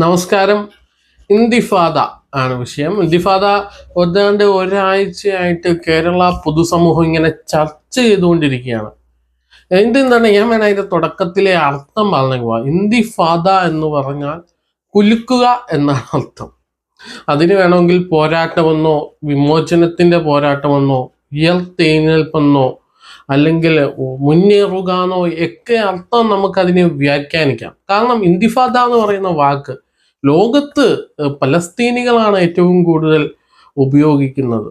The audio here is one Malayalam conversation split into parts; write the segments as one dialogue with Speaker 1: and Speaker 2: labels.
Speaker 1: നമസ്കാരം. ഇന്തിഫാദ ആണ് വിഷയം. ഇന്തിഫാദ ഒരാഴ്ചയായിട്ട് കേരള പൊതുസമൂഹം ഇങ്ങനെ ചർച്ച ചെയ്തുകൊണ്ടിരിക്കുകയാണ്. എന്താണ് ഞാൻ വേണം അതിന്റെ തുടക്കത്തിലെ അർത്ഥം പറഞ്ഞു പോവാ. ഇന്തിഫാദ എന്ന് പറഞ്ഞാൽ കുലുക്കുക എന്നാണ് അർത്ഥം. അതിന് വേണമെങ്കിൽ പോരാട്ടമെന്നോ വിമോചനത്തിന്റെ പോരാട്ടമെന്നോ ഉയർത്തെഴുന്നേൽപ്പെന്നോ അല്ലെങ്കിൽ മുന്നേറുകയെന്നോ ഒക്കെ അർത്ഥം നമുക്കതിനെ വ്യാഖ്യാനിക്കാം. കാരണം ഇന്തിഫാദ എന്ന് പറയുന്ന വാക്ക് ലോകത്ത് പലസ്തീനികളാണ് ഏറ്റവും കൂടുതൽ ഉപയോഗിക്കുന്നത്,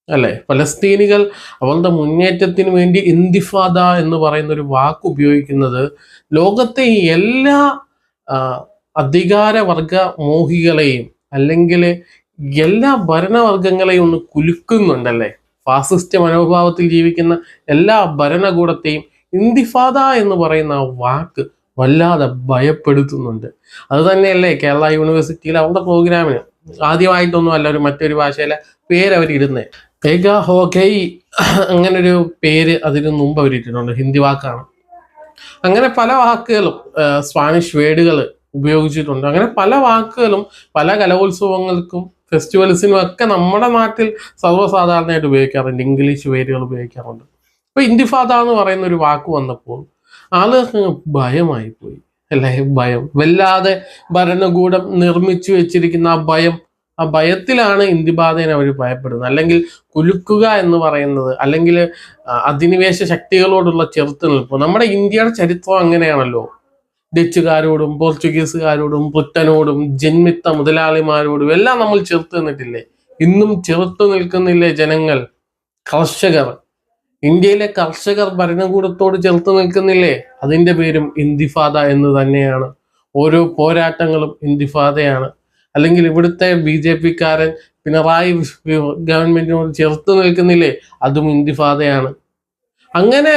Speaker 1: അല്ലെ? പലസ്തീനികൾ അവരുടെ മുന്നേറ്റത്തിന് വേണ്ടി ഇന്തിഫാദ എന്ന് പറയുന്ന ഒരു വാക്ക് ഉപയോഗിക്കുന്നത് ലോകത്തെ എല്ലാ അധികാരവർഗ മോഹികളെയും അല്ലെങ്കിൽ എല്ലാ ഭരണവർഗങ്ങളെയും ഒന്ന് കുലുക്കുന്നുണ്ടല്ലേ. ഫാസിസ്റ്റ് മനോഭാവത്തിൽ ജീവിക്കുന്ന എല്ലാ ഭരണകൂടത്തെയും ഇന്തിഫാദ എന്ന് പറയുന്ന വാക്ക് വല്ലാതെ ഭയപ്പെടുത്തുന്നുണ്ട്. അത് തന്നെയല്ലേ കേരള യൂണിവേഴ്സിറ്റിയിൽ അവരുടെ പ്രോഗ്രാമിന് ആദ്യമായിട്ടൊന്നും അല്ല മറ്റൊരു ഭാഷയിലെ പേര് അവരിടുന്നത്. ഏക ഹോഗൈ അങ്ങനൊരു പേര് അതിന് മുമ്പ് അവരിട്ടിട്ടുണ്ട്. ഹിന്ദി വാക്കാണ്. അങ്ങനെ പല വാക്കുകളും സ്പാനിഷ് വേർഡുകൾ ഉപയോഗിച്ചിട്ടുണ്ട്. അങ്ങനെ പല വാക്കുകളും പല കലോത്സവങ്ങൾക്കും ഫെസ്റ്റിവൽസിനും ഒക്കെ നമ്മുടെ നാട്ടിൽ സർവ്വസാധാരണയായിട്ട് ഉപയോഗിക്കാറുണ്ട്. ഇംഗ്ലീഷ് പേരുകൾ ഉപയോഗിക്കാറുണ്ട്. ഇപ്പൊ ഇന്തിഫാദ എന്ന് പറയുന്ന ഒരു വാക്ക് വന്നപ്പോൾ ആളുകൾക്ക് ഭയമായി പോയി, അല്ലെ? ഭയം, വല്ലാതെ ഭരണകൂടം നിർമ്മിച്ചു വെച്ചിരിക്കുന്ന ആ ഭയത്തിലാണ് ഇന്തിഫാദയെ അവർ ഭയപ്പെടുന്നത്. അല്ലെങ്കിൽ കുലുക്കുക എന്ന് പറയുന്നത്, അല്ലെങ്കിൽ അധിനിവേശ ശക്തികളോടുള്ള ചെറുത്തുനിൽപ്പ്. നമ്മുടെ ഇന്ത്യയുടെ ചരിത്രം അങ്ങനെയാണല്ലോ. ഡച്ചുകാരോടും പോർച്ചുഗീസുകാരോടും ബ്രിട്ടനോടും ജന്മിത്ത മുതലാളിമാരോടും എല്ലാം നമ്മൾ ചെറുത്ത് നിന്നിട്ടില്ലേ? ഇന്നും ചെറുത്തു നിൽക്കുന്നില്ലേ ജനങ്ങൾ? കർഷകർ, ഇന്ത്യയിലെ കർഷകർ ഭരണകൂടത്തോട് ചേർത്ത് നിൽക്കുന്നില്ലേ? അതിന്റെ പേരും ഇന്തിഫാദ എന്ന് തന്നെയാണ്. ഓരോ പോരാട്ടങ്ങളും ഇന്തിഫാദയാണ്. അല്ലെങ്കിൽ ഇവിടുത്തെ BJP-കാരൻ പിണറായി ഗവൺമെന്റിനോട് ചേർത്ത് നിൽക്കുന്നില്ലേ? അതും ഇന്തിഫാദയാണ്. അങ്ങനെ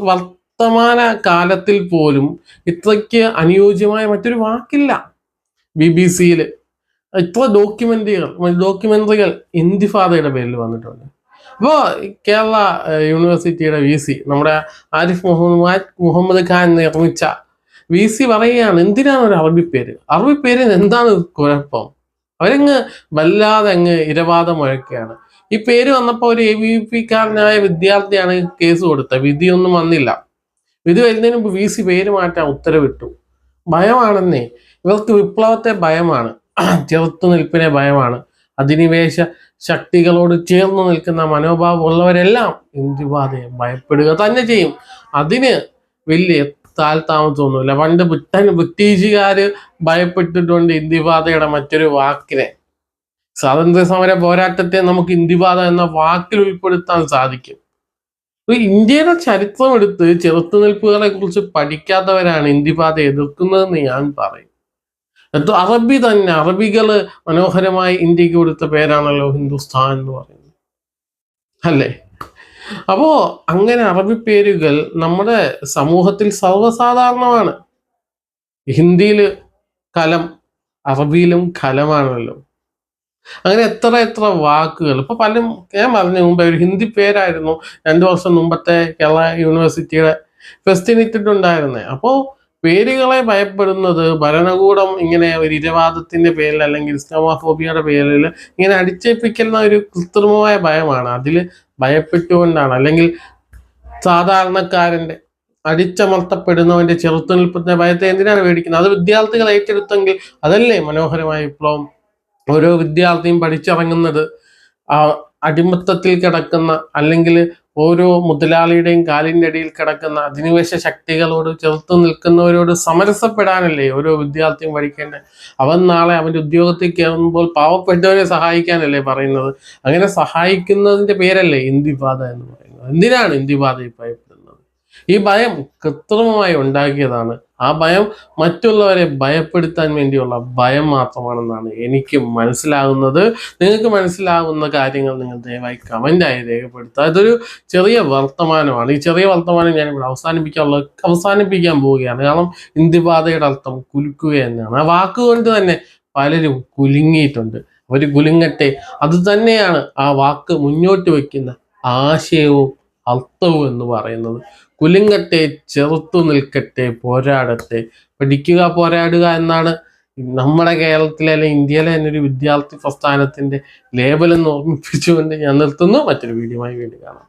Speaker 1: വർത്തമാന കാലത്തിൽ പോലും ഇത്രയ്ക്ക് അനുയോജ്യമായ മറ്റൊരു വാക്കില്ല. BBC-യിൽ ഇത്ര ഡോക്യുമെന്ററികൾ ഇന്തിഫാദയുടെ പേരിൽ വന്നിട്ടുണ്ട്. അപ്പോൾ കേരള യൂണിവേഴ്സിറ്റിയുടെ VC നമ്മുടെ ആരിഫ് മുഹമ്മദ് ഖാൻ നിർമ്മിച്ച VC പറയുകയാണ്, എന്തിനാണ് ഒരു അറബി പേര് എന്താണ് കുഴപ്പം? അവരങ്ങ് വല്ലാതെ ഇരവാദ മുഴക്കുകയാണ്. ഈ പേര് വന്നപ്പോൾ ഒരു ABVP-കാരനായ വിദ്യാർത്ഥിയാണ് കേസ് കൊടുത്തത്. വിധിയൊന്നും വന്നില്ല. വിധി വരുന്നതിന് മുമ്പ് VC പേര് മാറ്റാൻ ഉത്തരവിട്ടു. ഭയമാണെന്നേ. ഇവർക്ക് വിപ്ലവത്തെ ഭയമാണ്, ചെറുത്തുനിൽപ്പിനെ ഭയമാണ്. അധിനിവേശ ശക്തികളോട് ചേർന്ന് നിൽക്കുന്ന മനോഭാവം ഉള്ളവരെല്ലാം ഇന്തിഫാദയെ ഭയപ്പെടുക തന്നെ ചെയ്യും. അതിന് വലിയ താമസമൊന്നുമില്ല. പണ്ട് ബ്രിട്ടീഷുകാര് ഭയപ്പെട്ടിട്ടുണ്ട് ഇന്തിഫാദയുടെ മറ്റൊരു വാക്കിനെ. സ്വാതന്ത്ര്യ സമര പോരാട്ടത്തെ നമുക്ക് ഇന്തിഫാദ എന്ന വാക്കിൽ ഉൾപ്പെടുത്താൻ സാധിക്കും. ഇന്ത്യയുടെ ചരിത്രം എടുത്ത് ചെറുത്തുനിൽപ്പുകളെ കുറിച്ച് പഠിക്കാത്തവരാണ് ഇന്തിഫാദ എതിർക്കുന്നതെന്ന് ഞാൻ പറയും. അറബികള് മനോഹരമായി ഇന്ത്യക്ക് കൊടുത്ത പേരാണല്ലോ ഹിന്ദുസ്ഥാൻ എന്ന് പറയുന്നത്, അല്ലേ? അപ്പോ അങ്ങനെ അറബി പേരുകൾ നമ്മുടെ സമൂഹത്തിൽ സർവ്വസാധാരണമാണ്. ഹിന്ദിയില് കലം, അറബിയിലും കലമാണല്ലോ. അങ്ങനെ എത്ര വാക്കുകൾ. ഇപ്പൊ പലരും ഞാൻ പറഞ്ഞ മുമ്പേ ഒരു ഹിന്ദി പേരായിരുന്നു 2 വർഷം മുമ്പത്തെ കേരള യൂണിവേഴ്സിറ്റിയുടെ ഫെസ്റ്റിന് ഇട്ടിട്ടുണ്ടായിരുന്നേ. അപ്പോ പേരുകളെ ഭയപ്പെടുന്നത് ഭരണകൂടം ഇങ്ങനെ ഒരു ഇരവാദത്തിന്റെ പേരിൽ അല്ലെങ്കിൽ ഇസ്ലാമോഫോബിയയുടെ പേരിൽ ഇങ്ങനെ അടിച്ചേൽപ്പിക്കുന്ന ഒരു കൃത്രിമമായ ഭയമാണ്. അതിൽ ഭയപ്പെട്ടുകൊണ്ടാണ്. അല്ലെങ്കിൽ സാധാരണക്കാരന്റെ അടിച്ചമർത്തപ്പെടുന്നവന്റെ ചെറുത്തുനിൽപ്പിന്റെ ഭയത്തെ എന്തിനാണ് പേടിക്കുന്നത്? അത് വിദ്യാർത്ഥികൾ ഏറ്റെടുത്തെങ്കിൽ അതല്ലേ മനോഹരമായ വിപ്ലവം. ഓരോ വിദ്യാർത്ഥിയും പഠിച്ചിറങ്ങുന്നത് അടിമത്തത്തിൽ കിടക്കുന്ന അല്ലെങ്കിൽ ഓരോ മുതലാളിയുടെയും കാലിൻ്റെ അടിയിൽ കിടക്കുന്ന അധിനിവേശ ശക്തികളോട് ചെറുത്ത് നിൽക്കുന്നവരോട് സമരസപ്പെടാനല്ലേ ഓരോ വിദ്യാർത്ഥിയും പഠിക്കേണ്ടത്. അവൻ നാളെ അവൻ്റെ ഉദ്യോഗത്തിൽ കയറുമ്പോൾ പാവപ്പെട്ടവരെ സഹായിക്കാനല്ലേ പറയുന്നത്. അങ്ങനെ സഹായിക്കുന്നതിൻ്റെ പേരല്ലേ ഇന്തിഫാദ എന്ന് പറയുന്നത്. എന്തിനാണ് ഇന്തിഫാദയെ ഭയപ്പെടുന്നത്? ഈ ഭയം കൃത്രിമമായി ഉണ്ടാക്കിയതാണ്. ആ ഭയം മറ്റുള്ളവരെ ഭയപ്പെടുത്താൻ വേണ്ടിയുള്ള ഭയം മാത്രമാണെന്നാണ് എനിക്ക് മനസ്സിലാകുന്നത്. നിങ്ങൾക്ക് മനസ്സിലാകുന്ന കാര്യങ്ങൾ നിങ്ങൾ ദയവായി കമൻ്റായി രേഖപ്പെടുത്തുക. അതൊരു ചെറിയ വർത്തമാനമാണ്. ഈ ചെറിയ വർത്തമാനം ഞാനിവിടെ അവസാനിപ്പിക്കാൻ പോവുകയാണ്. കാരണം ഇന്തിഫാദയുടെ അർത്ഥം കുലുക്കുക എന്നാണ്. ആ വാക്കുകൊണ്ട് തന്നെ പലരും കുലുങ്ങിയിട്ടുണ്ട്. അവർ കുലുങ്ങട്ടെ. അത് തന്നെയാണ് ആ വാക്ക് മുന്നോട്ട് വയ്ക്കുന്ന ആശയവും അർത്ഥവും എന്ന് പറയുന്നത്. കുലുങ്ങട്ടെ, ചെറുത്തു നിൽക്കട്ടെ, പോരാടട്ടെ. പഠിക്കുക, പോരാടുക എന്നാണ് നമ്മുടെ കേരളത്തിലെ അല്ലെങ്കിൽ ഇന്ത്യയിലെ തന്നെ ഒരു വിദ്യാർത്ഥി പ്രസ്ഥാനത്തിന്റെ ലേബൽ എന്ന് ഓർമ്മിപ്പിച്ചുകൊണ്ട് ഞാൻ നിർത്തുന്നു. മറ്റൊരു വീഡിയോയുമായി വീണ്ടും കാണാം.